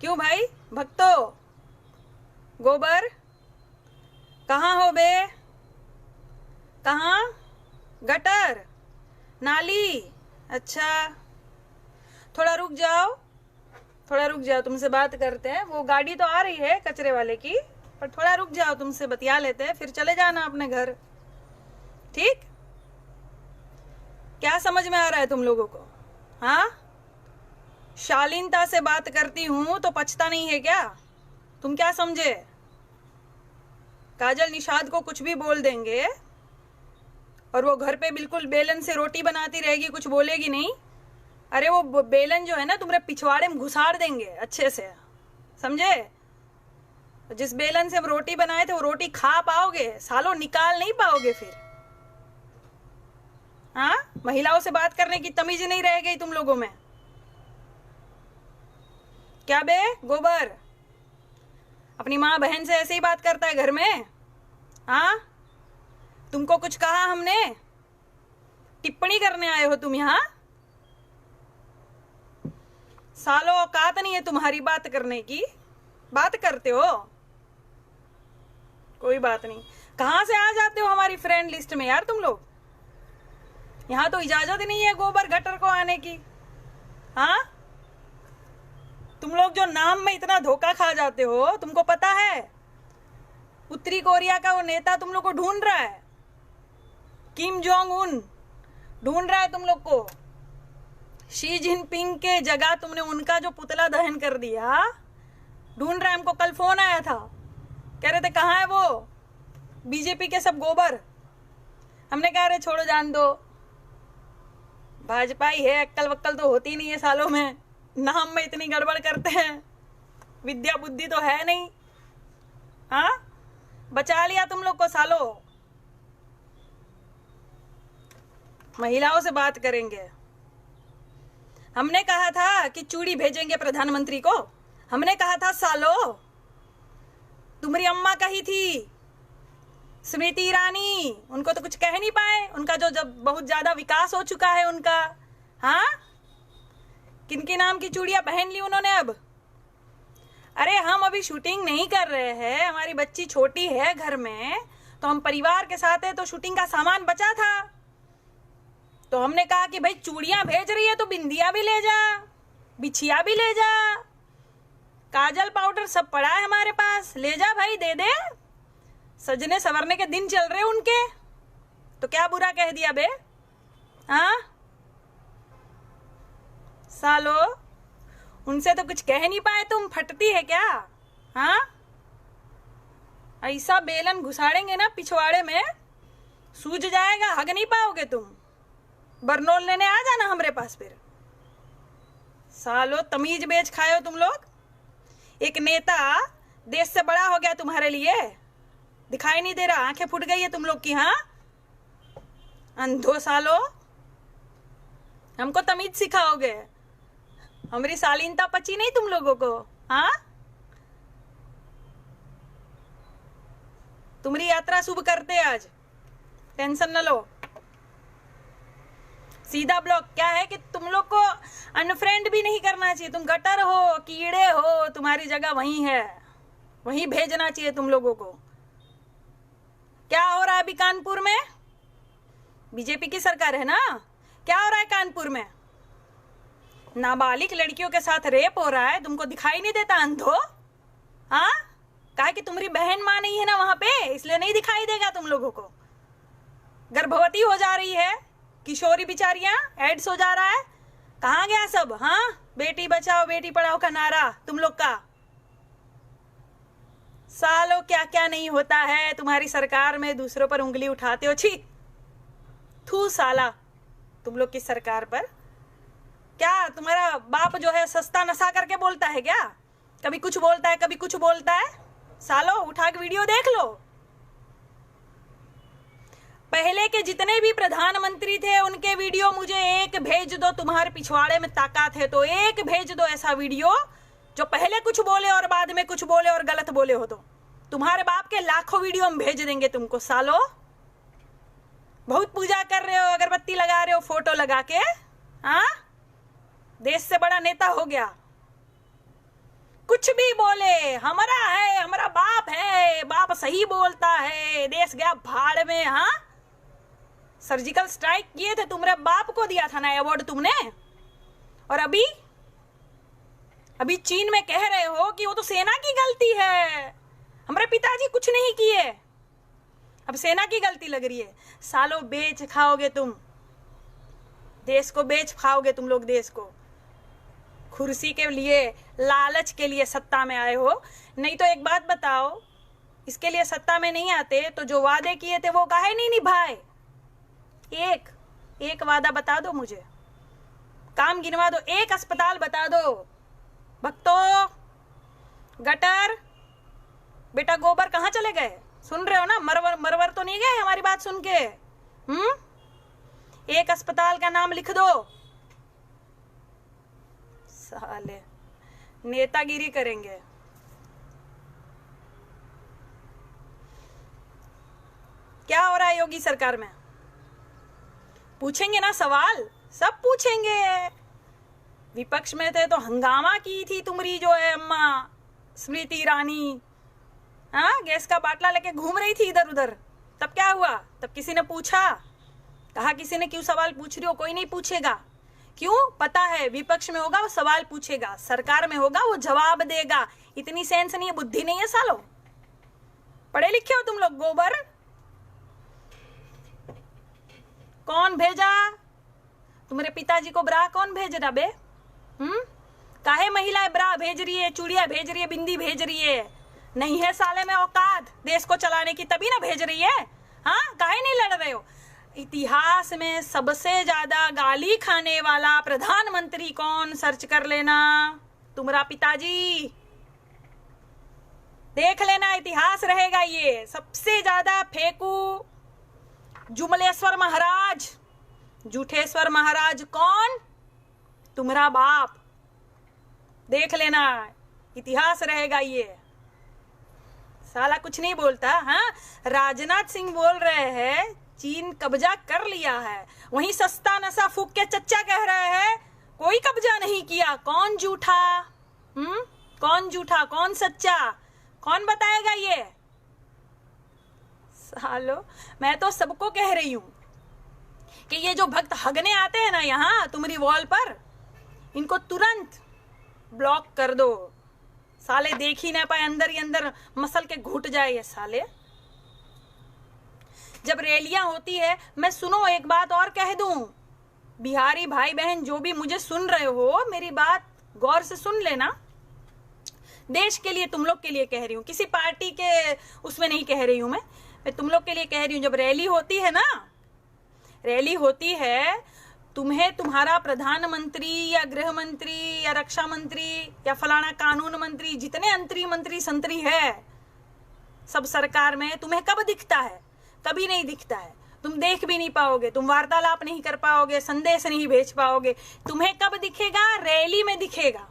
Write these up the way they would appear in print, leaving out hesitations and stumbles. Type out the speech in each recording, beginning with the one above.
क्यों भाई भक्तो? गोबर कहाँ हो बे? कहाँ? गटर, नाली? अच्छा, थोड़ा रुक जाओ, थोड़ा रुक जाओ, तुमसे बात करते हैं। वो गाड़ी तो आ रही है कचरे वाले की, पर थोड़ा रुक जाओ, तुमसे बतिया लेते हैं, फिर चले जाना अपने घर। ठीक? क्या समझ में आ रहा है तुम लोगों को? हाँ, शालीनता से बात करती हूं तो पछता नहीं है क्या? तुम क्या समझे? काजल निषाद को कुछ भी बोल देंगे और वो घर पे बिल्कुल बेलन से रोटी बनाती रहेगी, कुछ बोलेगी नहीं। अरे वो बेलन जो है ना, तुम्हारे पिछवाड़े में घुसाड़ देंगे अच्छे से, समझे? जिस बेलन से हम रोटी बनाए थे वो रोटी खा पाओगे? सालों निकाल नहीं पाओगे फिर। हाँ, महिलाओं से बात करने की तमीज नहीं रह गई तुम लोगों में क्या बे? गोबर अपनी माँ बहन से ऐसे ही बात करता है घर में? हाँ, तुमको कुछ कहा हमने? टिप्पणी करने आए हो तुम यहाँ? सालों औकात नहीं है तुम्हारी बात करने की, बात करते हो। कोई बात नहीं, कहाँ से आ जाते हो हमारी फ्रेंड लिस्ट में यार तुम लोग? यहाँ तो इजाजत ही नहीं है गोबर गटर को आने की। हाँ, तुम लोग जो नाम में इतना धोखा खा जाते हो, तुमको पता है उत्तरी कोरिया का वो नेता तुम लोग को ढूंढ रहा है, किम जोंग उन ढूंढ रहा है तुम लोग को। शी जिनपिंग के जगह तुमने उनका जो पुतला दहन कर दिया, ढूंढ रहा है। हमको कल फोन आया था, कह रहे थे कहाँ है वो बीजेपी के सब गोबर। हमने कहा अरे छोड़ो, जान दो, भाजपा ही है, अक्कल वक्कल तो होती नहीं है सालों में, नाम में इतनी गड़बड़ करते हैं, विद्या बुद्धि तो है नहीं। हाँ, बचा लिया तुम लोग को सालों। महिलाओं से बात करेंगे। हमने कहा था कि चूड़ी भेजेंगे प्रधानमंत्री को, हमने कहा था सालों। तुम्हारी अम्मा कही थी स्मृति ईरानी, उनको तो कुछ कह नहीं पाए, उनका जो जब बहुत ज्यादा विकास हो चुका है उनका। हाँ, किनके नाम की चूड़ियां पहन ली उन्होंने अब? अरे हम अभी शूटिंग नहीं कर रहे हैं, हमारी बच्ची छोटी है घर में, तो हम परिवार के साथ है, तो शूटिंग का सामान बचा था, तो हमने कहा कि भाई चूड़ियां भेज रही है तो बिंदिया भी ले जा, बिछिया भी ले जा, काजल पाउडर सब पड़ा है हमारे पास, ले जा भाई, दे दे। सजने सवरने के दिन चल रहे उनके, तो क्या बुरा कह दिया बे? हाँ, सालो उनसे तो कुछ कह नहीं पाए तुम, फटती है क्या? हाँ, ऐसा बेलन घुसाड़ेंगे ना पिछवाड़े में, सूज जाएगा, हग नहीं पाओगे तुम। बरनोल लेने आ जाना हमरे पास फिर। सालो तमीज बेच खाए हो तुम लोग। एक नेता देश से बड़ा हो गया तुम्हारे लिए, दिखाई नहीं दे रहा, आंखें फूट गई है तुम लोग की। हाँ, अंधो सालो, हमको तमीज सिखाओगे? हमारी शालीनता पची नहीं तुम लोगों को? हाँ, तुम्हारी यात्रा शुभ करते आज, टेंशन न लो। सीधा ब्लॉक क्या है कि तुम लोग को अनफ्रेंड भी नहीं करना चाहिए, तुम गटर हो, कीड़े हो, तुम्हारी जगह वहीं है, वहीं भेजना चाहिए तुम लोगों को। क्या हो रहा है अभी कानपुर में? बीजेपी की सरकार है ना, क्या हो रहा है कानपुर में? नाबालिग लड़कियों के साथ रेप हो रहा है, तुमको दिखाई नहीं देता अंधो? हाँ, कहा कि तुम्हारी बहन मां नहीं है ना वहां पे, इसलिए नहीं दिखाई देगा तुम लोगों को। गर्भवती हो जा रही है किशोरी बिचारियां, एड्स हो जा रहा है, कहाँ गया सब? हाँ, बेटी बचाओ बेटी पढ़ाओ का नारा तुम लोग का। सालों क्या क्या नहीं होता है तुम्हारी सरकार में, दूसरों पर उंगली उठाते हो। छी, थू साला तुम लोग की सरकार पर। क्या तुम्हारा बाप जो है सस्ता नशा करके बोलता है क्या? कभी कुछ बोलता है, कभी कुछ बोलता है। सालो उठा के वीडियो देख लो, पहले के जितने भी प्रधानमंत्री थे उनके वीडियो मुझे एक भेज दो, तुम्हारे पिछवाड़े में ताकत है तो एक भेज दो ऐसा वीडियो जो पहले कुछ बोले और बाद में कुछ बोले और गलत बोले हो। तो तुम्हारे बाप के लाखों वीडियो हम भेज देंगे तुमको। सालो बहुत पूजा कर रहे हो, अगरबत्ती लगा रहे हो फोटो लगा के। हाँ, देश से बड़ा नेता हो गया, कुछ भी बोले, हमारा है, हमारा बाप है, बाप सही बोलता है, देश गया भाड़ में। हाँ, सर्जिकल स्ट्राइक किए थे, तुम्हारे बाप को दिया था ना अवार्ड तुमने। और अभी चीन में कह रहे हो कि वो तो सेना की गलती है, हमारे पिताजी कुछ नहीं किए, अब सेना की गलती लग रही है। सालों बेच खाओगे तुम, देश को बेच खाओगे तुम लोग, देश को कुर्सी के लिए, लालच के लिए सत्ता में आए हो। नहीं तो एक बात बताओ, इसके लिए सत्ता में नहीं आते तो जो वादे किए थे वो काहे नहीं निभाए? एक वादा बता दो मुझे, काम गिनवा दो, एक अस्पताल बता दो। भक्तों, गटर, बेटा गोबर कहाँ चले गए? सुन रहे हो ना, मरवर तो नहीं गए हमारी बात सुन के? एक अस्पताल का नाम लिख दो। साले नेतागिरी करेंगे। क्या हो रहा है योगी सरकार में? पूछेंगे ना सवाल, सब पूछेंगे। विपक्ष में थे तो हंगामा की थी तुम्हारी जो है अम्मा स्मृति ईरानी, हाँ, गैस का बाटला लेके घूम रही थी इधर उधर। तब क्या हुआ? तब किसी ने पूछा? कहा किसी ने क्यों सवाल पूछ रही हो? कोई नहीं पूछेगा। क्यों? पता है विपक्ष में होगा वो सवाल पूछेगा, सरकार में होगा वो जवाब देगा। इतनी सेंस नहीं है, बुद्धि नहीं है सालो। पढ़े लिखे हो तुम लोग। गोबर कौन भेजा? तुम्हारे पिताजी को ब्रा कौन भेज रहा बे? काहे महिलाएं ब्रा भेज रही है, चूड़िया भेज रही है, बिंदी भेज रही है? नहीं है साले में औकात देश को चलाने की, तभी ना भेज रही है। हाँ, काहे नहीं लड़ रहे हो? इतिहास में सबसे ज्यादा गाली खाने वाला प्रधानमंत्री कौन? सर्च कर लेना, तुम्हारा पिताजी। देख लेना, इतिहास रहेगा ये। सबसे ज्यादा फेंकू जुमलेश्वर महाराज, जूठेश्वर महाराज कौन? तुम्हारा बाप। देख लेना, इतिहास रहेगा ये। साला कुछ नहीं बोलता। हाँ, राजनाथ सिंह बोल रहे हैं चीन कब्जा कर लिया है, वहीं सस्ता नशा फूक के चच्चा कह रहे हैं कोई कब्जा नहीं किया। कौन झूठा? कौन झूठा, कौन सच्चा? कौन बताएगा ये? सालो, मैं तो सबको कह रही हूं कि ये जो भक्त हगने आते हैं ना यहाँ तुम्हारी वॉल पर, इनको तुरंत ब्लॉक कर दो। साले देख ही ना पाए, अंदर ही अंदर मसल के घुट जाए ये साले। जब रैलियां होती है, मैं सुनो एक बात और कह दूं, बिहारी भाई बहन जो भी मुझे सुन रहे हो, मेरी बात गौर से सुन लेना। देश के लिए, तुम लोग के लिए कह रही हूँ, किसी पार्टी के उसमें नहीं कह रही हूँ मैं तुम लोग के लिए कह रही हूँ। जब रैली होती है ना, रैली होती है, तुम्हें तुम्हारा प्रधानमंत्री या गृह मंत्री या रक्षा मंत्री या फलाना कानून मंत्री, जितने मंत्री संतरी है सब सरकार में, तुम्हें कब दिखता है? कभी नहीं दिखता है। तुम देख भी नहीं पाओगे, तुम वार्तालाप नहीं कर पाओगे, संदेश नहीं भेज पाओगे। तुम्हें कब दिखेगा? रैली में दिखेगा।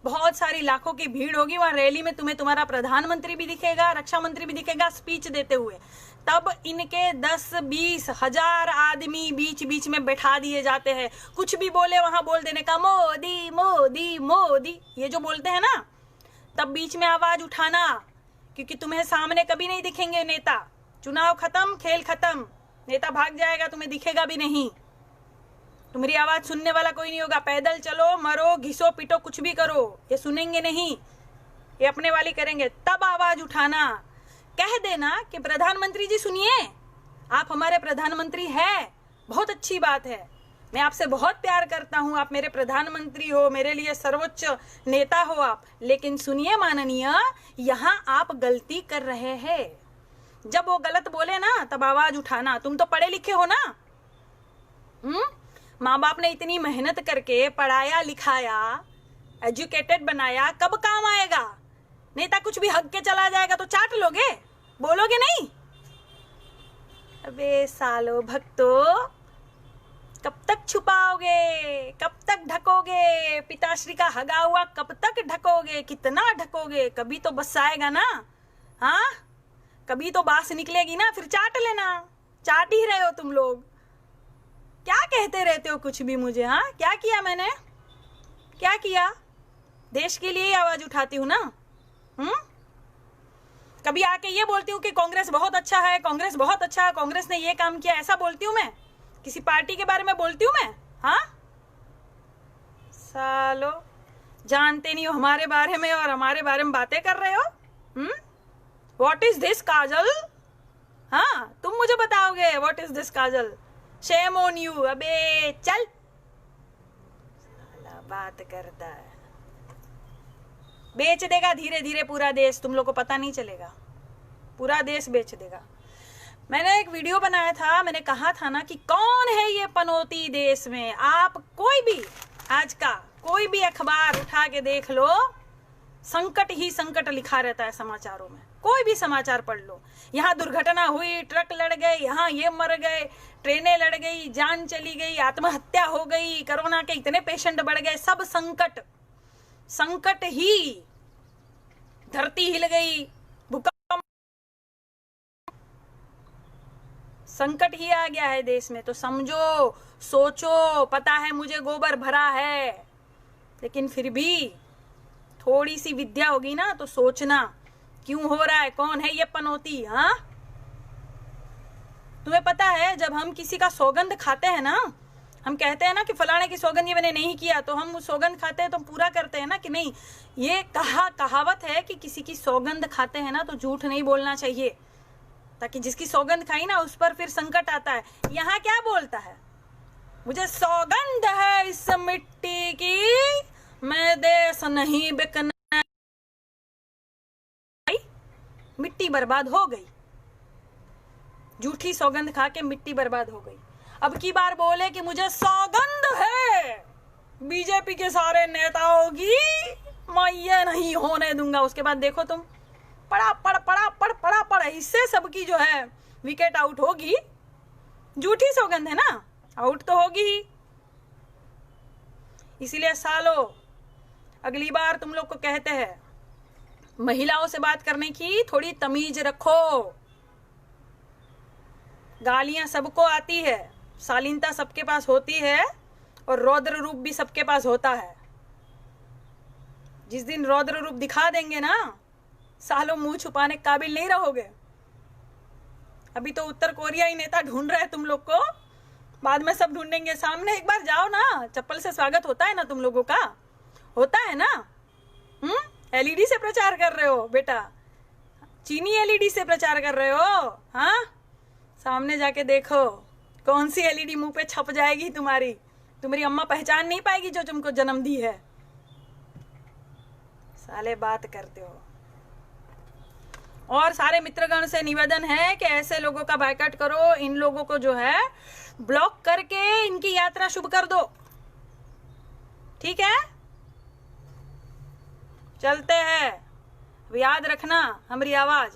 बहुत सारी लाखों की भीड़ होगी वहां रैली में, तुम्हें तुम्हारा प्रधानमंत्री भी दिखेगा, रक्षा मंत्री भी दिखेगा स्पीच देते हुए। तब इनके 10-20 हजार आदमी बीच बीच में बैठा दिए जाते हैं। कुछ भी बोले वहां बोल देने का, मोदी मोदी मोदी, ये जो बोलते हैं ना, तब बीच में आवाज उठाना, क्योंकि तुम्हें सामने कभी नहीं दिखेंगे नेता। चुनाव खत्म, खेल खत्म, नेता भाग जाएगा, तुम्हें दिखेगा भी नहीं। तुम्हारी आवाज सुनने वाला कोई नहीं होगा। पैदल चलो, मरो, घिसो, पिटो, कुछ भी करो, ये सुनेंगे नहीं, ये अपने वाली करेंगे। तब आवाज उठाना, कह देना कि प्रधानमंत्री जी सुनिए, आप हमारे प्रधानमंत्री हैं, बहुत अच्छी बात है, मैं आपसे बहुत प्यार करता हूं, आप मेरे प्रधानमंत्री हो, मेरे लिए सर्वोच्च नेता हो आप, लेकिन सुनिए माननीय, यहाँ आप गलती कर रहे हैं। जब वो गलत बोले ना, तब आवाज उठाना। तुम तो पढ़े लिखे हो ना, माँ बाप ने इतनी मेहनत करके पढ़ाया लिखाया, एजुकेटेड बनाया, कब काम आएगा? नेता कुछ भी हक के चला जाएगा तो चाट लोगे, बोलोगे नहीं? अबे सालो भक्तों, कब तक छुपाओगे, कब तक ढकोगे? पिताश्री का हगा हुआ कब तक ढकोगे? कितना ढकोगे? कभी तो बस आएगा ना। हाँ, कभी तो बास निकलेगी ना, फिर चाट लेना। चाट ही रहे हो तुम लोग। क्या कहते रहते हो कुछ भी मुझे? हाँ, क्या किया मैंने? क्या किया? देश के लिए ही आवाज उठाती हूँ ना। कभी आके ये बोलती हूँ कि कांग्रेस बहुत अच्छा है, कांग्रेस बहुत अच्छा है, कांग्रेस ने ये काम किया, ऐसा बोलती हूँ मैं? किसी पार्टी के बारे में बोलती हूँ मैं? हाँ सालो, जानते नहीं हो हमारे बारे में और हमारे बारे में बातें कर रहे हो। व्हाट इज दिस काजल? हाँ तुम मुझे बताओगे what is this Kajal? Shame on you. अबे चल, साला बात करता है। बेच देगा धीरे धीरे पूरा देश, तुम लोग को पता नहीं चलेगा, पूरा देश बेच देगा। मैंने एक वीडियो बनाया था, मैंने कहा था ना कि कौन है ये पनौती देश में। आप कोई भी आज का कोई भी अखबार उठा के देख लो, संकट ही संकट लिखा रहता है समाचारों में। कोई भी समाचार पढ़ लो, यहाँ दुर्घटना हुई, ट्रक लड़ गए, यहाँ ये मर गए, ट्रेनें लड़ गई, जान चली गई, आत्महत्या हो गई, कोरोना के इतने पेशेंट बढ़ गए, सब संकट संकट ही। धरती हिल गई, भूकंप, संकट ही आ गया है देश में। तो समझो, सोचो, पता है मुझे गोबर भरा है, लेकिन फिर भी थोड़ी सी विद्या होगी ना तो सोचना क्यों हो रहा है, कौन है ये पनौती। हाँ तुम्हें पता है जब हम किसी का सौगंध खाते हैं ना, हम कहते हैं ना कि फलाने की सौगंध ये मैंने नहीं किया, तो हम सौगंध खाते हैं तो पूरा करते हैं ना कि नहीं। ये कहावत है कि किसी की सौगंध खाते हैं ना तो झूठ नहीं बोलना चाहिए, ताकि जिसकी सौगंध खाई ना उस पर फिर संकट आता है। यहाँ क्या बोलता है, मुझे सौगंध है इस मिट्टी की, मैं देश नहीं बिकना। मिट्टी बर्बाद हो गई, झूठी सौगंध खा के मिट्टी बर्बाद हो गई। अब की बार बोले कि मुझे सौगंध है बीजेपी के सारे नेताओं की, मैं ये नहीं होने दूंगा। उसके बाद देखो तुम, पड़ा पड़ पड़ा पड़ पड़ा पड़, इससे सबकी जो है विकेट आउट होगी। झूठी सौगंध है ना, आउट तो होगी ही। इसीलिए सालों, अगली बार तुम लोग को कहते हैं महिलाओं से बात करने की थोड़ी तमीज रखो। गालियां सबको आती है, शालीनता सबके पास होती है, और रौद्र रूप भी सबके पास होता है। जिस दिन रौद्र रूप दिखा देंगे ना, सालों मुंह छुपाने के काबिल नहीं रहोगे। अभी तो उत्तर कोरिया ही नेता ढूंढ रहे हैं तुम लोग को, बाद में सब ढूंढेंगे। सामने एक बार जाओ ना, चप्पल से स्वागत होता है ना तुम लोगों का, होता है ना। एलईडी से प्रचार कर रहे हो बेटा, चीनी एलईडी से प्रचार कर रहे हो। हाँ सामने जाके देखो कौन सी एलईडी मुंह पे छप जाएगी तुम्हारी अम्मा पहचान नहीं पाएगी जो तुमको जन्म दी है। साले बात करते हो। और सारे मित्रगण से निवेदन है कि ऐसे लोगों का बायकॉट करो, इन लोगों को जो है ब्लॉक करके इनकी यात्रा शुभ कर दो, ठीक है। चलते हैं, याद रखना हमारी आवाज।